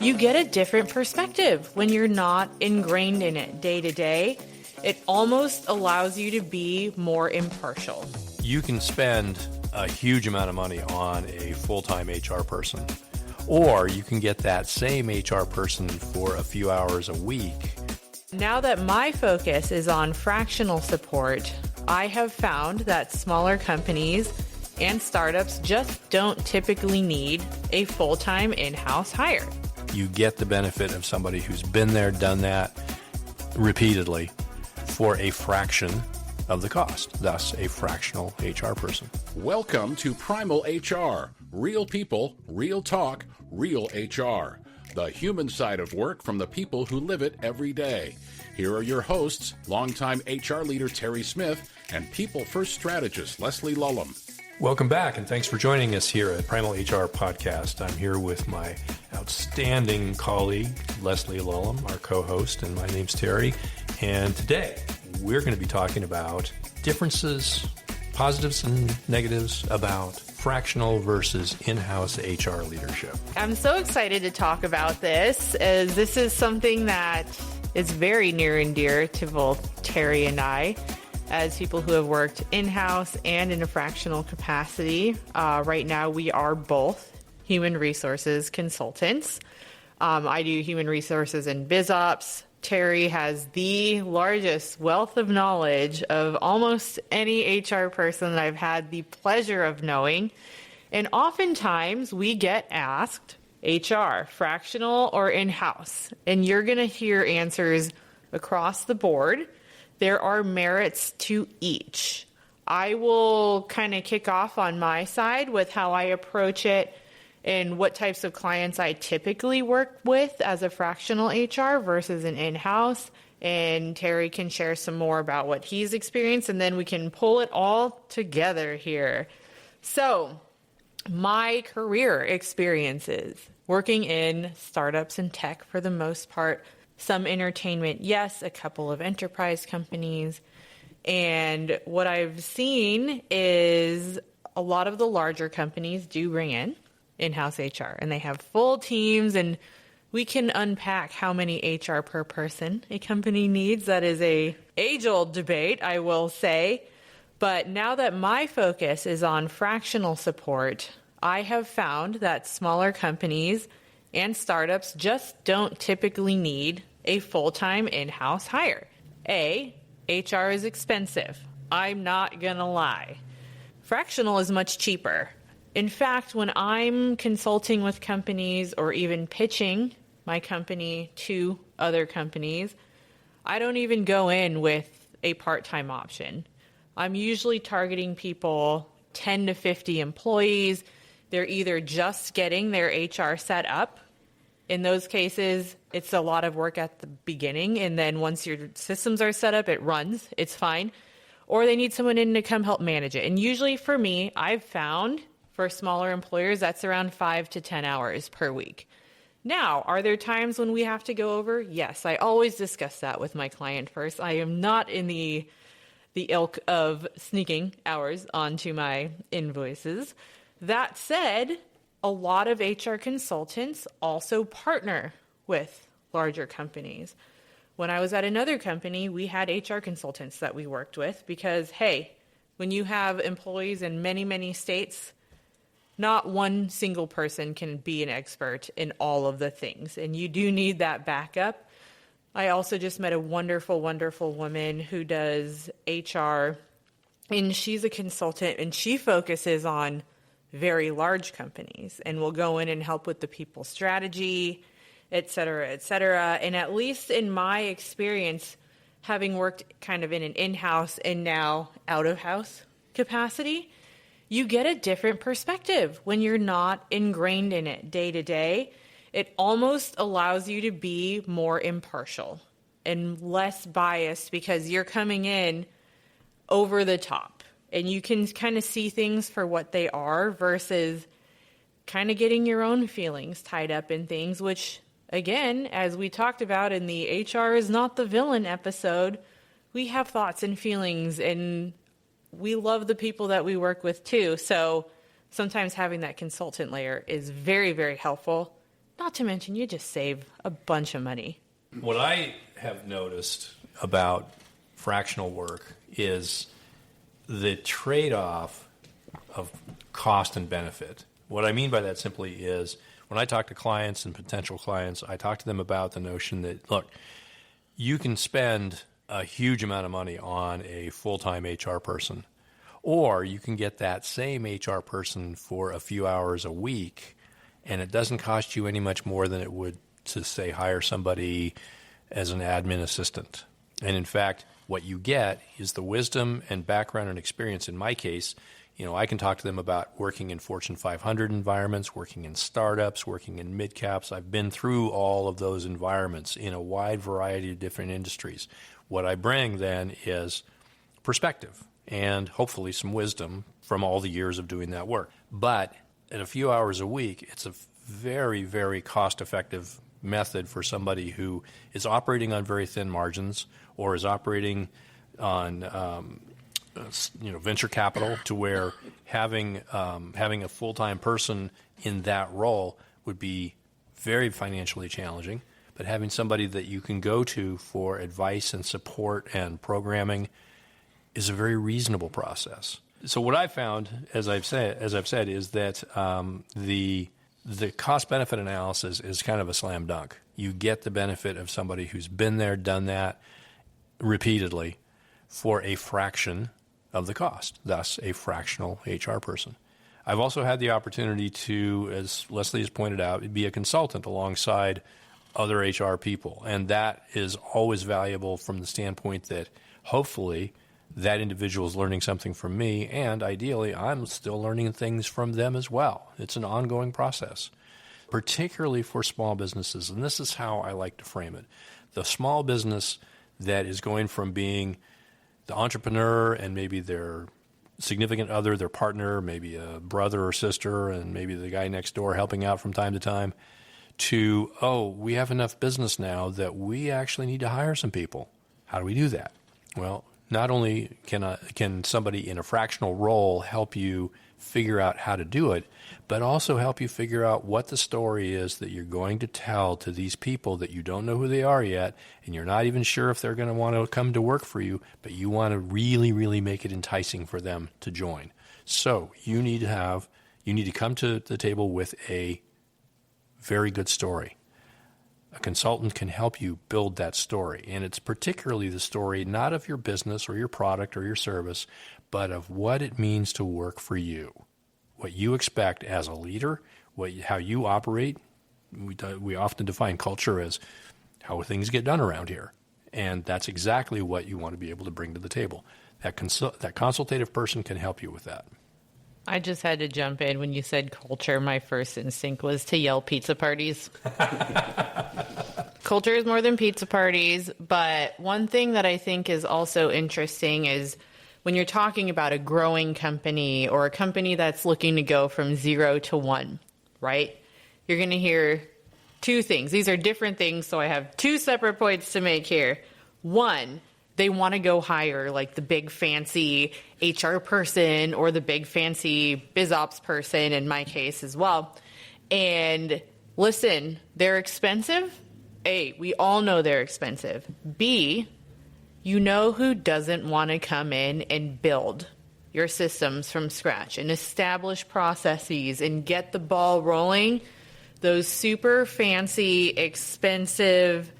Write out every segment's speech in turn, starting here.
You get a different perspective when you're not ingrained in it day to day. It almost allows you to be more impartial. You can spend a huge amount of money on a full-time HR person, or you can get that same HR person for a few hours a week. Now that my focus is on fractional support, I have found that smaller companies and startups just don't typically need a full-time in-house hire. You get the benefit of somebody who's been there, done that repeatedly for a fraction of the cost, thus a fractional HR person. Welcome to Primal HR, real people, real talk, real HR. The human side of work from the people who live it every day. Here are your hosts, longtime HR leader Terry Smith and People First strategist Leslie Lulham. Welcome back, and thanks for joining us here at Primal HR Podcast. I'm here with my outstanding colleague, Leslie Lulham, our co-host, and my name's Terry. And today, we're going to be talking about differences, positives and negatives about fractional versus in-house HR leadership. I'm so excited to talk about this, as this is something that is very near and dear to both Terry and I, as people who have worked in-house and in a fractional capacity. Right now, we are both human resources consultants. I do human resources and biz ops. Terry has the largest wealth of knowledge of almost any HR person that I've had the pleasure of knowing. And oftentimes we get asked, HR, fractional or in-house? And you're going to hear answers across the board. There are merits to each. I will kind of kick off on my side with how I approach it and what types of clients I typically work with as a fractional HR versus an in-house. And Terry can share some more about what he's experienced, and then we can pull it all together here. So, my career experiences, working in startups and tech for the most part, some entertainment, yes, a couple of enterprise companies. And what I've seen is a lot of the larger companies do bring in-house HR, and they have full teams, and we can unpack how many HR per person a company needs. That is a age-old debate, I will say. But now that my focus is on fractional support, I have found that smaller companies and startups just don't typically need a full-time in-house hire. HR is expensive. I'm not gonna lie. Fractional is much cheaper. In fact, when I'm consulting with companies or even pitching my company to other companies, I don't even go in with a part-time option. I'm usually targeting people 10 to 50 employees. They're either just getting their HR set up. In those cases, it's a lot of work at the beginning, and then once your systems are set up, it runs, it's fine. Or they need someone in to come help manage it. And usually for me, I've found for smaller employers, that's around 5 to 10 hours per week. Now, are there times when we have to go over? Yes, I always discuss that with my client first. I am not in the ilk of sneaking hours onto my invoices. That said, a lot of HR consultants also partner with larger companies. When I was at another company, we had HR consultants that we worked with because, hey, when you have employees in many, many states, not one single person can be an expert in all of the things, and you do need that backup. I also just met a wonderful, wonderful woman who does HR, and she's a consultant, and she focuses on very large companies and will go in and help with the people strategy, et cetera, et cetera. And at least in my experience, having worked kind of in an in-house and now out-of-house capacity, you get a different perspective when you're not ingrained in it day to day. It almost allows you to be more impartial and less biased because you're coming in over the top and you can kind of see things for what they are versus kind of getting your own feelings tied up in things, which, again, as we talked about in the HR is not the villain episode, we have thoughts and feelings, and we love the people that we work with too. So sometimes having that consultant layer is very, very helpful Not to mention, you just save a bunch of money. What I have noticed about fractional work is the trade-off of cost and benefit. What I mean by that simply is when I talk to clients and potential clients, I talk to them about the notion that, look, you can spend a huge amount of money on a full-time HR person, or you can get that same HR person for a few hours a week, and it doesn't cost you any much more than it would to, say, hire somebody as an admin assistant. And in fact, what you get is the wisdom and background and experience. In my case, I can talk to them about working in Fortune 500 environments, working in startups, working in mid-caps. I've been through all of those environments in a wide variety of different industries. What I bring then is perspective and hopefully some wisdom from all the years of doing that work. But at a few hours a week, it's a very, very cost-effective method for somebody who is operating on very thin margins or is operating on venture capital, to where having a full-time person in that role would be very financially challenging. But having somebody that you can go to for advice and support and programming is a very reasonable process. So what I found, as I've said, is that the cost-benefit analysis is kind of a slam dunk. You get the benefit of somebody who's been there, done that repeatedly for a fraction of the cost, thus a fractional HR person. I've also had the opportunity to, as Leslie has pointed out, be a consultant alongside other HR people, and that is always valuable from the standpoint that hopefully that individual is learning something from me, and ideally I'm still learning things from them as well. It's an ongoing process, particularly for small businesses, and this is how I like to frame it. The small business that is going from being the entrepreneur and maybe their significant other, their partner, maybe a brother or sister, and maybe the guy next door helping out from time to time, to, we have enough business now that we actually need to hire some people. How do we do that? Well, not only can somebody in a fractional role help you figure out how to do it, but also help you figure out what the story is that you're going to tell to these people that you don't know who they are yet, and you're not even sure if they're going to want to come to work for you, but you want to really, really make it enticing for them to join. So you need to come to the table with a very good story. A consultant can help you build that story, and it's particularly the story not of your business or your product or your service, but of what it means to work for you, what you expect as a leader, how you operate. We often define culture as how things get done around here, and that's exactly what you want to be able to bring to the table. That consultative person can help you with that. I just had to jump in when you said culture. My first instinct was to yell pizza parties. Culture is more than pizza parties, but one thing that I think is also interesting is when you're talking about a growing company or a company that's looking to go from 0 to 1, right? You're going to hear two things. These are different things, so I have two separate points to make here. One, they want to go hire like the big fancy HR person or the big fancy biz ops person in my case as well. And listen, they're expensive. A, we all know they're expensive. B, you know who doesn't want to come in and build your systems from scratch and establish processes and get the ball rolling? Those super fancy, expensive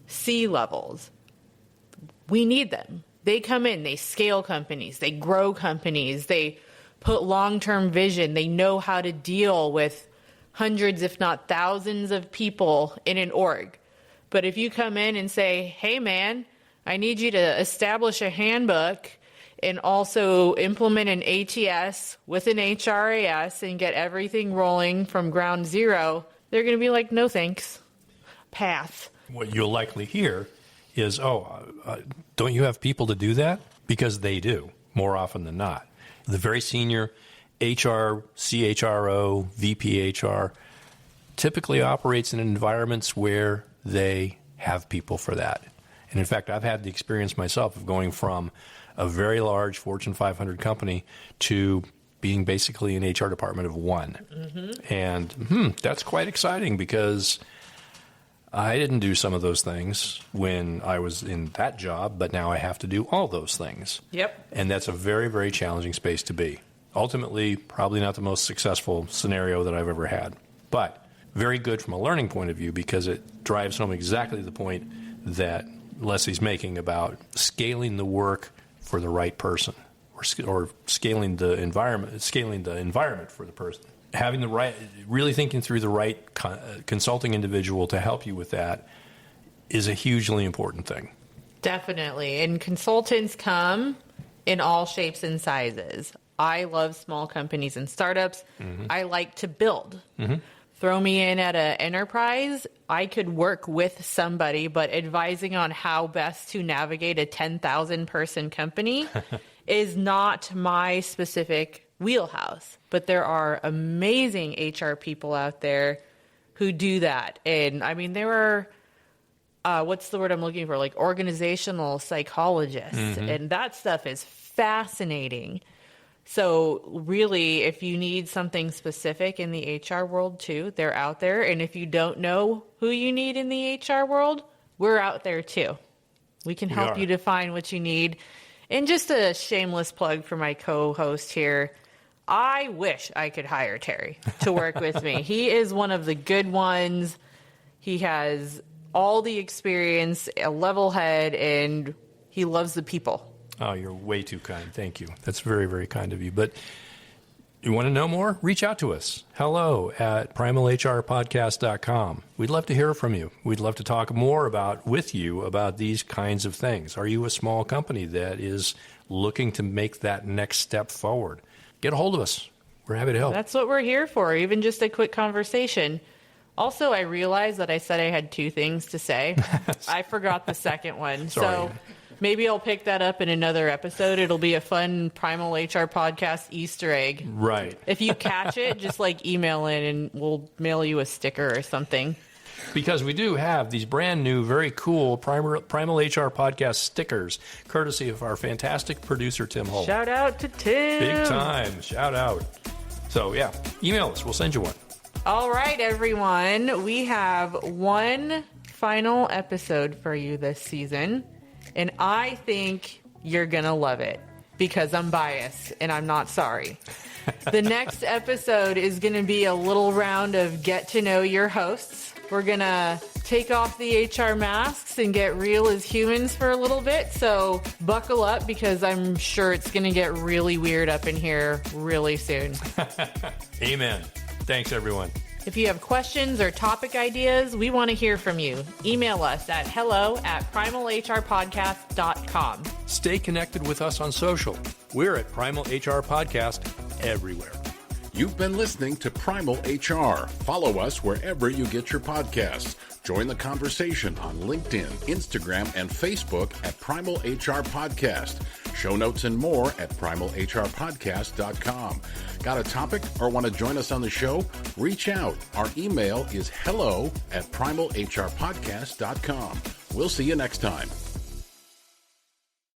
C-levels. We need them. They come in, they scale companies, they grow companies, they put long-term vision, they know how to deal with hundreds, if not thousands of people in an org. But if you come in and say, hey man, I need you to establish a handbook and also implement an ATS with an HRAS and get everything rolling from ground zero, they're going to be like, no thanks, pass. What you'll likely hear is, don't you have people to do that? Because they do, more often than not. The very senior HR, CHRO, VP HR typically operates in environments where they have people for that. And in fact, I've had the experience myself of going from a very large Fortune 500 company to being basically an HR department of one. And that's quite exciting because I didn't do some of those things when I was in that job, but now I have to do all those things. Yep. And that's a very, very challenging space to be. Ultimately, probably not the most successful scenario that I've ever had, but very good from a learning point of view because it drives home exactly the point that Leslie's making about scaling the work for the right person or scaling the environment for the person. Having the right, really thinking through the right consulting individual to help you with that is a hugely important thing. Definitely. And consultants come in all shapes and sizes. I love small companies and startups. I like to build. Throw me in at an enterprise, I could work with somebody, but advising on how best to navigate a 10,000 person company is not my specific wheelhouse. But there are amazing HR people out there who do that. And I mean, there are, what's the word I'm looking for? Like organizational psychologists. And that stuff is fascinating. So really, if you need something specific in the HR world too, they're out there. And if you don't know who you need in the HR world, we're out there too. We can help you define what you need. And just a shameless plug for my co-host here. I wish I could hire Terry to work with me. He is one of the good ones. He has all the experience, a level head, and he loves the people. Oh, you're way too kind. Thank you. That's very, very kind of you. But you want to know more? Reach out to us. Hello at primalhrpodcast.com. We'd love to hear from you. We'd love to talk more with you about these kinds of things. Are you a small company that is looking to make that next step forward? Get a hold of us. We're happy to help. That's what we're here for, even just a quick conversation. Also, I realized that I said I had two things to say. I forgot the second one. Sorry. So maybe I'll pick that up in another episode. It'll be a fun Primal HR podcast Easter egg. Right. If you catch it, just like email in and we'll mail you a sticker or something. Because we do have these brand new, very cool Primal HR podcast stickers, courtesy of our fantastic producer, Tim Holt. Shout out to Tim. Big time. Shout out. So, yeah, email us. We'll send you one. All right, everyone. We have one final episode for you this season. And I think you're going to love it because I'm biased and I'm not sorry. The next episode is going to be a little round of get to know your hosts. We're going to take off the HR masks and get real as humans for a little bit. So buckle up because I'm sure it's going to get really weird up in here really soon. Amen. Thanks, everyone. If you have questions or topic ideas, we want to hear from you. Email us at hello@primalhrpodcast.com. Stay connected with us on social. We're at Primal HR Podcast everywhere. You've been listening to Primal HR. Follow us wherever you get your podcasts. Join the conversation on LinkedIn, Instagram, and Facebook at Primal HR Podcast. Show notes and more at primalhrpodcast.com. Got a topic or want to join us on the show? Reach out. Our email is hello@primalhrpodcast.com. We'll see you next time.